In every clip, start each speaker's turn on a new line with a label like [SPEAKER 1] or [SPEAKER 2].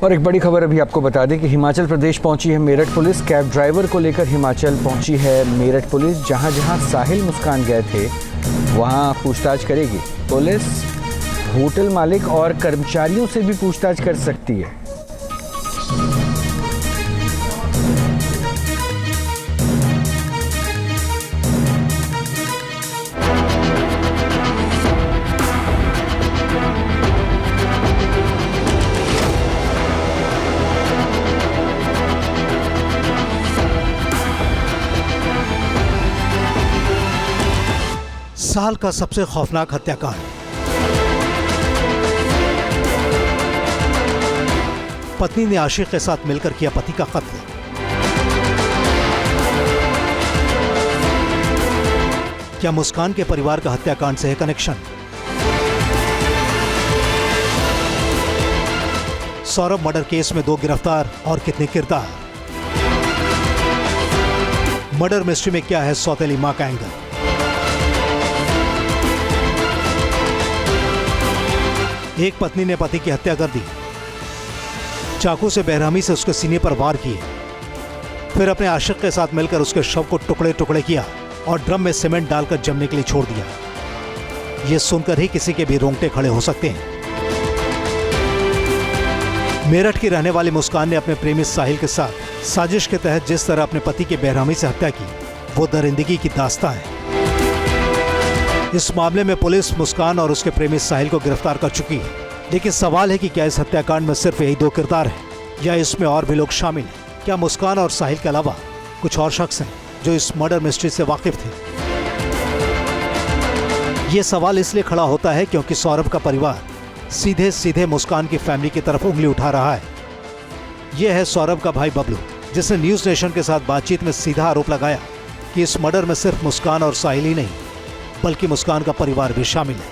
[SPEAKER 1] और एक बड़ी खबर अभी आपको बता दें कि हिमाचल प्रदेश पहुंची है मेरठ पुलिस। कैब ड्राइवर को लेकर हिमाचल पहुंची है मेरठ पुलिस। जहां जहां साहिल मुस्कान गए थे वहां पूछताछ करेगी पुलिस। होटल मालिक और कर्मचारियों से भी पूछताछ कर सकती है।
[SPEAKER 2] साल का सबसे खौफनाक हत्याकांड। पत्नी ने आशिक के साथ मिलकर किया पति का कत्ल। क्या मुस्कान के परिवार का हत्याकांड से है कनेक्शन? सौरभ मर्डर केस में 2 गिरफ्तार और कितने किरदार? मर्डर मिस्ट्री में क्या है सौतेली मां का एंगल? एक पत्नी ने पति की हत्या कर दी, चाकू से बेरहमी से उसके सीने पर वार किए, फिर अपने आशिक के साथ मिलकर उसके शव को टुकड़े टुकड़े किया और ड्रम में सीमेंट डालकर जमने के लिए छोड़ दिया। यह सुनकर ही किसी के भी रोंगटे खड़े हो सकते हैं। मेरठ की रहने वाली मुस्कान ने अपने प्रेमी साहिल के साथ साजिश के तहत जिस तरह अपने पति की बेरहमी से हत्या की, वो दरिंदगी की दास्तां है। इस मामले में पुलिस मुस्कान और उसके प्रेमी साहिल को गिरफ्तार कर चुकी है, लेकिन सवाल है कि क्या इस हत्याकांड में सिर्फ यही 2 किरदार हैं या इसमें और भी लोग शामिल हैं? क्या मुस्कान और साहिल के अलावा कुछ और शख्स हैं जो इस मर्डर मिस्ट्री से वाकिफ थे? ये सवाल इसलिए खड़ा होता है क्योंकि सौरभ का परिवार सीधे सीधे मुस्कान की फैमिली की तरफ उंगली उठा रहा है। यह है सौरभ का भाई बबलू, जिसने न्यूज नेशन के साथ बातचीत में सीधा आरोप लगाया कि इस मर्डर में सिर्फ मुस्कान और साहिल ही नहीं बल्कि मुस्कान का परिवार भी शामिल है।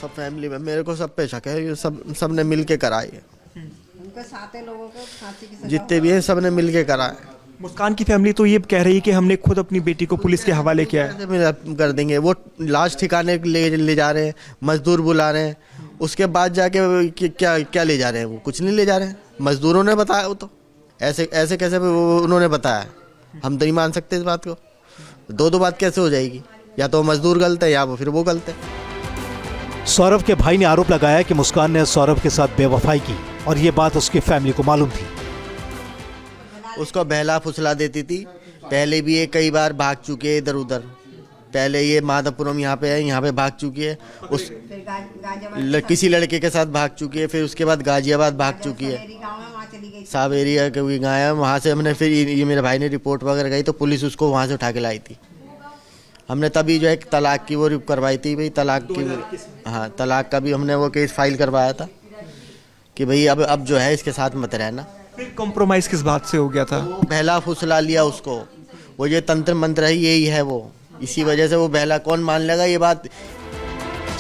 [SPEAKER 3] सब फैमिली में मेरे को सब पे शक है, ये सब ने मिल के कराई है।
[SPEAKER 4] उनके साथ लोगों को फांसी की सजा
[SPEAKER 3] जितने भी हैं सब ने मिल के कराए।
[SPEAKER 5] मुस्कान की फैमिली तो ये कह रही है कि हमने खुद अपनी बेटी को पुलिस के हवाले किया है।
[SPEAKER 3] कैसे कर देंगे? वो लाश ठिकाने ले जा रहे हैं, मजदूर बुला रहे हैं, उसके बाद जाके क्या ले जा रहे हैं? वो कुछ नहीं ले जा रहे हैं, मजदूरों ने बताया। वो तो ऐसे कैसे उन्होंने बताया? हम तो नहीं मान सकते इस बात को। 2 बात कैसे हो जाएगी? या तो मजदूर गलत है या फिर वो गलत है।
[SPEAKER 2] सौरभ के भाई ने आरोप लगाया कि मुस्कान ने सौरभ के साथ बेवफाई की और ये बात उसकी फैमिली को मालूम थी।
[SPEAKER 3] उसको बहला फुसला देती थी। पहले भी ये कई बार भाग चुके हैं इधर उधर। पहले ये माधवपुरम यहाँ पे है, यहाँ पे भाग चुकी है। उस किसी लड़के के साथ भाग चुकी है, फिर उसके बाद गाजियाबाद भाग चुकी है। साब एरिया के गाँव है, वहाँ से हमने फिर ये मेरे भाई ने रिपोर्ट वगैरह गई तो पुलिस उसको वहाँ से उठा के लाई थी। हमने तभी जो है तलाक की वो करवाई थी भाई, तलाक की। हाँ, तलाक का भी हमने वो केस फाइल करवाया था कि भाई अब जो है इसके साथ मत रहना।
[SPEAKER 5] फिर कॉम्प्रोमाइज किस बात से हो गया था?
[SPEAKER 3] वो बहला फुसला लिया उसको। वो ये तंत्र मंत्र है, यही है वो। इसी वजह से वो बहला, कौन मान लेगा ये बात।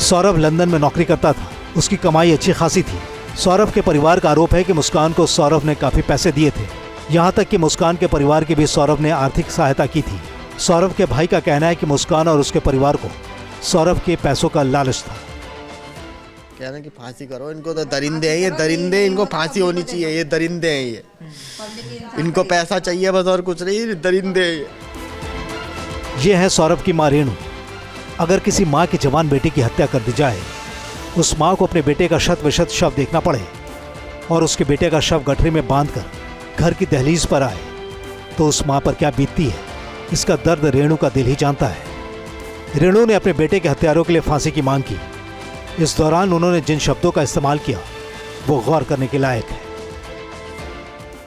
[SPEAKER 2] सौरभ लंदन में नौकरी करता था, उसकी कमाई अच्छी खासी थी। सौरभ के परिवार का आरोप है कि मुस्कान को सौरभ ने काफी पैसे दिए थे, यहाँ तक कि मुस्कान के परिवार की भी सौरभ ने आर्थिक सहायता की थी। सौरभ के भाई का कहना है कि मुस्कान और उसके परिवार को सौरभ के पैसों का लालच था।
[SPEAKER 3] कह रहे हैं कि फांसी करो इनको, तो दरिंदे हैं ये, दरिंदे, इनको फांसी होनी चाहिए। ये दरिंदे हैं ये, इनको पैसा चाहिए बस और कुछ नहीं। दरिंदे
[SPEAKER 2] ये है सौरभ की मां रेणु। अगर किसी मां की जवान बेटी की हत्या कर दी जाए, उस मां को अपने बेटे का शत विशत शव देखना पड़े और उसके बेटे का शव गठरी में बांधकर घर की दहलीज पर आए, तो उस मां पर क्या बीतती है, इसका दर्द रेणु का दिल ही जानता है। रेणु ने अपने बेटे के हत्यारों के लिए फांसी की मांग की। इस दौरान उन्होंने जिन शब्दों का इस्तेमाल किया वो गौर करने के लायक है।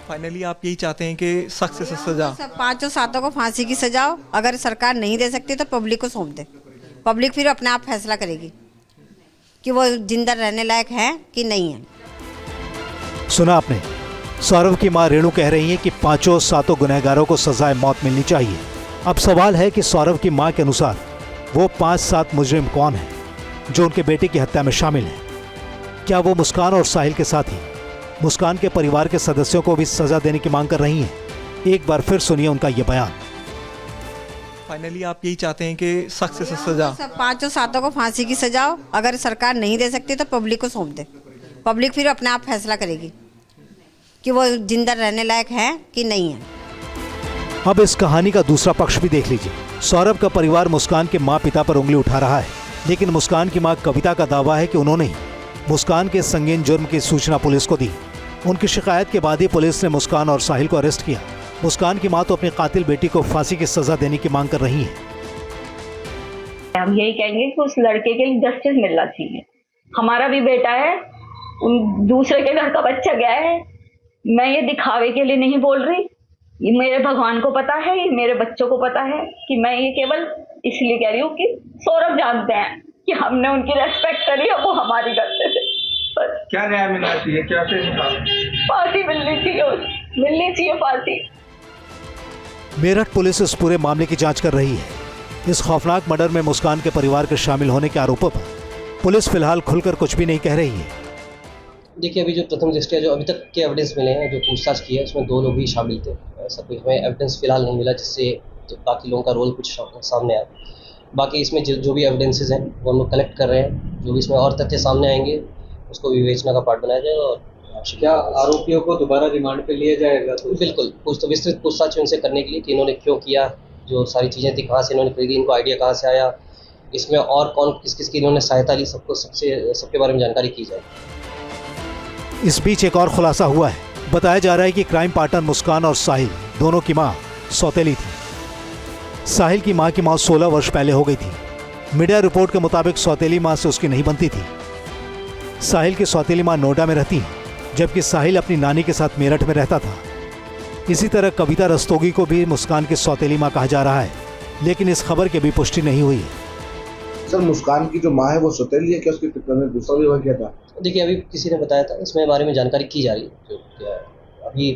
[SPEAKER 5] फाइनली आप यही चाहते हैं कि सख्त से सख्त सजा?
[SPEAKER 4] 5 सातों को फांसी की सजा हो। अगर सरकार नहीं दे सकती तो पब्लिक को सौंप दे। पब्लिक फिर अपने आप फैसला करेगी कि वो जिंदा रहने लायक है कि नहीं है।
[SPEAKER 2] सुना आपने, सौरभ की मां रेणु कह रही है कि 5 सातों गुनहगारों को सजाए मौत मिलनी चाहिए। अब सवाल है कि सौरभ की मां के अनुसार वो 5-7 मुजरिम कौन हैं जो उनके बेटे की हत्या में शामिल हैं? क्या वो मुस्कान और साहिल के साथ ही मुस्कान के परिवार के सदस्यों को भी सजा देने की मांग कर रही हैं? एक बार फिर सुनिए उनका ये बयान।
[SPEAKER 5] फाइनली आप यही चाहते हैं कि सख्त से सख्त सजा?
[SPEAKER 4] 5 सातों को फांसी की सजा हो। अगर सरकार नहीं दे सकती तो पब्लिक को सौंप दे। पब्लिक फिर अपने आप फैसला करेगी कि वो जिंदा रहने लायक है कि नहीं है।
[SPEAKER 2] अब इस कहानी का दूसरा पक्ष भी देख लीजिए। सौरभ का परिवार मुस्कान के माँ पिता पर उंगली उठा रहा है, लेकिन मुस्कान की माँ कविता का दावा है कि उन्होंने ही मुस्कान के संगीन जुर्म की सूचना पुलिस को दी। उनकी शिकायत के बाद ही पुलिस ने मुस्कान और साहिल को अरेस्ट किया। मुस्कान की माँ तो अपनी कातिल बेटी को फांसी की सजा देने की मांग कर रही है।
[SPEAKER 6] हम यही कहेंगे कि उस लड़के के लिए जस्टिस मिलना चाहिए। हमारा भी बेटा है, उन दूसरे के घर का बच्चा गया है। मैं ये दिखावे के लिए नहीं बोल रही, ये मेरे भगवान को पता है, ये मेरे बच्चों को पता है कि मैं ये केवल इसलिए कह रही हूँ कि सौरभ जानते हैं कि हमने उनकी रेस्पेक्ट करी है, वो हमारी करते थे। बस
[SPEAKER 5] क्या न्याय मिलना चाहिए, क्या
[SPEAKER 6] फांसी मिलनी चाहिए फांसी।
[SPEAKER 2] मेरठ पुलिस इस पूरे मामले की जांच कर रही है। इस खौफनाक मर्डर में मुस्कान के परिवार के शामिल होने के आरोपों पर पुलिस फिलहाल खुलकर कुछ भी नहीं कह रही है।
[SPEAKER 7] देखिए, अभी जो प्रथम दृष्टया जो अभी तक के एविडेंस मिले हैं, जो पूछताछ की है, उसमें 2 लोग ही शामिल थे। ऐसा कोई हमें एविडेंस फिलहाल नहीं मिला जिससे तो बाकी लोगों का रोल कुछ सामने आए। बाकी इसमें जो भी एविडेंसेस हैं वो हम लोग कलेक्ट कर रहे हैं। जो भी इसमें और तथ्य सामने आएंगे उसको विवेचना का पार्ट बनाया जाएगा। और
[SPEAKER 8] क्या आरोपियों को दोबारा रिमांड पे लिया जाएगा?
[SPEAKER 7] बिल्कुल, विस्तृत पूछताछ उनसे करने के लिए कि इन्होंने क्यों किया, जो सारी चीज़ें थी, कहाँ से इन्होंने खरीदी, इनको आइडिया कहाँ से आया, इसमें और कौन किस की इन्होंने सहायता ली, सबके बारे में जानकारी की जाए।
[SPEAKER 2] इस बीच एक और खुलासा हुआ है। बताया जा रहा है कि क्राइम पार्टनर मुस्कान और साहिल दोनों की मां सौतेली थी। साहिल की मां 16 वर्ष पहले हो गई थी। मीडिया रिपोर्ट के मुताबिक सौतेली मां से उसकी नहीं बनती थी। साहिल की सौतेली मां नोएडा में रहती है, जबकि साहिल अपनी नानी के साथ मेरठ में रहता था। इसी तरह कविता रस्तोगी को भी मुस्कान की सौतेली मां कहा जा रहा है, लेकिन इस खबर की भी पुष्टि नहीं हुई है।
[SPEAKER 9] सर, मुस्कान की जो माँ है वो सौतेली है क्या? उसके पिता ने दूसरा विवाह किया था?
[SPEAKER 7] देखिए, अभी किसी ने बताया था, इसमें बारे में जानकारी की जा रही है। अभी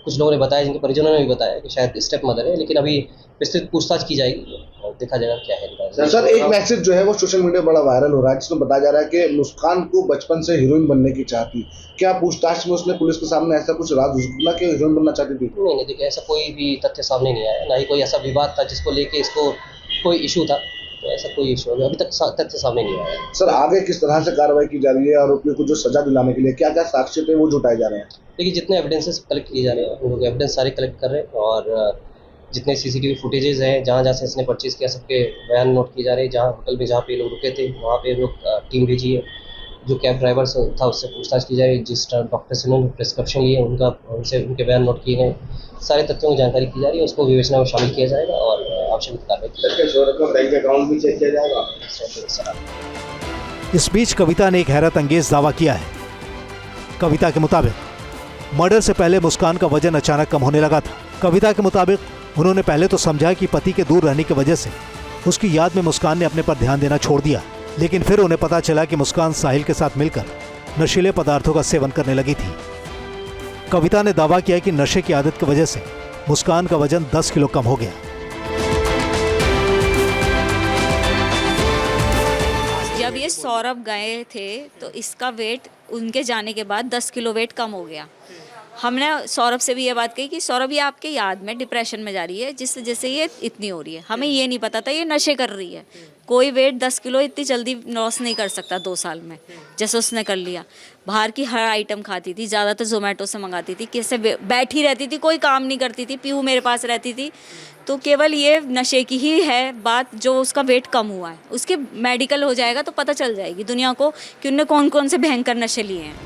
[SPEAKER 7] कुछ लोगों ने बताया, जिनके परिजनों ने भी बताया कि शायद स्टेप मदर है, लेकिन अभी विस्तृत पूछताछ की जाएगी और देखा जाएगा क्या है।
[SPEAKER 9] सर, एक मैसेज जो है वो सोशल मीडिया बड़ा वायरल हो रहा है, जिसमें बताया जा रहा है कि मुस्कान को बचपन से हीरोइन बनने की चाह थी। क्या पूछताछ में उसने पुलिस के सामने ऐसा कुछ राज उगला कि हीरोइन बनना चाहती थी?
[SPEAKER 7] नहीं, देखिए, ऐसा कोई भी तथ्य सामने नहीं आया, ना ही कोई ऐसा विवाद था जिसको लेके इसको कोई इशू था। तो ऐसा कोई इशू अभी तक तथ्य सामने नहीं आया।
[SPEAKER 9] सर, आगे किस तरह से कार्रवाई की जा रही है? आरोपियों को जो सजा दिलाने के लिए क्या क्या साक्ष्य थे वो जुटाए जा रहे हैं?
[SPEAKER 7] देखिए, जितने एविडेंसेस कलेक्ट किए जा रहे हैं, हम लोग एविडेंस सारे कलेक्ट कर रहे हैं। और जितने सीसीटीवी फुटेजेस हैं, जहाँ से इसने परचेज किया, सबके बयान नोट किए जा रहे हैं। जहाँ होटल में जहाँ पे लोग रुके थे, वहाँ पे लोग टीम भेजी है। जो कैब ड्राइवर था उससे पूछताछ की जा रही है। जिस डॉक्टर से उन्होंने प्रिस्क्रिप्शन लिए उनके बयान नोट किए गए। सारे तथ्यों की जानकारी की जा रही है, उसको विवेचना में शामिल किया जाएगा और आवश्यक कार्रवाई की जाएगी।
[SPEAKER 9] बैंक अकाउंट भी चेक किया जाएगा।
[SPEAKER 2] इस बीच कविता ने एक हैरत अंगेज दावा किया है। कविता के मुताबिक मर्डर से पहले मुस्कान का वजन अचानक कम होने लगा था। कविता के मुताबिक उन्होंने पहले तो समझा कि पति के दूर रहने की वजह से उसकी याद में मुस्कान ने अपने पर ध्यान देना छोड़ दिया, लेकिन फिर उन्हें पता चला कि मुस्कान साहिल के साथ मिलकर नशीले पदार्थों का सेवन करने लगी थी। कविता ने दावा किया कि नशे की आदत की वजह से मुस्कान का वजन 10 किलो कम हो गया।
[SPEAKER 10] जब ये सौरभ गए थे तो इसका वेट उनके जाने के बाद 10 किलो वेट कम हो गया। हमने सौरभ से भी ये बात कही कि सौरभ ये आपके याद में डिप्रेशन में जा रही है, जिस वजह से ये इतनी हो रही है। हमें ये नहीं पता था ये नशे कर रही है। कोई वेट 10 किलो इतनी जल्दी लॉस नहीं कर सकता 2 साल में, जैसे उसने कर लिया। बाहर की हर आइटम खाती थी, ज़्यादातर जोमेटो से मंगाती थी, कैसे बैठी रहती थी, कोई काम नहीं करती थी। पीहू मेरे पास रहती थी। तो केवल ये नशे की ही है बात जो उसका वेट कम हुआ है। उसके मेडिकल हो जाएगा तो पता चल जाएगी दुनिया को कि उनने कौन कौन से भयंकर नशे लिए हैं।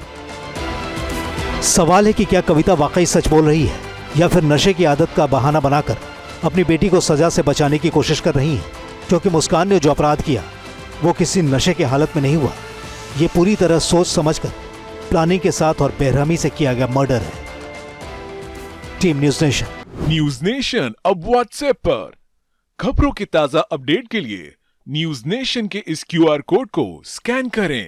[SPEAKER 2] सवाल है कि क्या कविता वाकई सच बोल रही है या फिर नशे की आदत का बहाना बनाकर अपनी बेटी को सजा से बचाने की कोशिश कर रही है, क्योंकि मुस्कान ने जो अपराध किया वो किसी नशे की हालत में नहीं हुआ। ये पूरी तरह सोच समझकर प्लानिंग के साथ और बेरहमी से किया गया मर्डर है। Team news nation.
[SPEAKER 11] News nation अब व्हाट्सएप पर खबरों की ताजा अपडेट के लिए न्यूज़ नेशन के इस QR कोड को स्कैन करें।